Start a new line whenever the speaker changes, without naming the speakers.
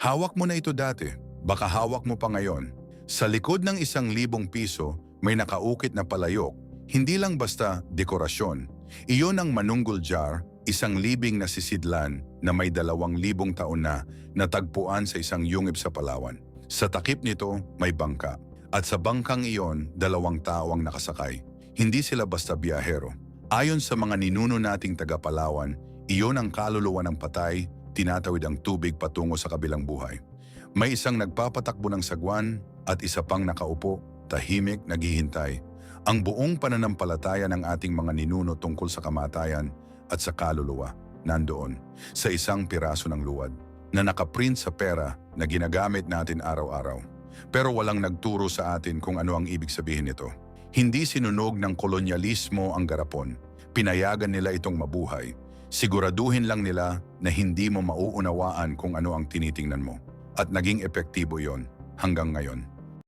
Hawak mo na ito dati, baka hawak mo pa ngayon. Sa likod ng 1,000 piso, may nakaukit na palayok. Hindi lang basta dekorasyon. Iyon ang manunggul jar, isang libing na sisidlan na may 2,000 taon na natagpuan sa isang yungib sa Palawan. Sa takip nito, may bangka. At sa bangkang iyon, 2 tao ang nakasakay. Hindi sila basta biyahero. Ayon sa mga ninuno nating taga-Palawan, iyon ang kaluluwa ng patay, tinatawid ang tubig patungo sa kabilang buhay. May isang nagpapatakbo ng sagwan at isa pang nakaupo, tahimik, naghihintay. Ang buong pananampalataya ng ating mga ninuno tungkol sa kamatayan at sa kaluluwa nandoon sa isang piraso ng luwad na nakaprint sa pera na ginagamit natin araw-araw. Pero walang nagturo sa atin kung ano ang ibig sabihin nito. Hindi sinunog ng kolonyalismo ang garapon. Pinayagan nila itong mabuhay. Siguraduhin lang nila na hindi mo mauunawaan kung ano ang tinitingnan mo. At naging epektibo yon hanggang ngayon.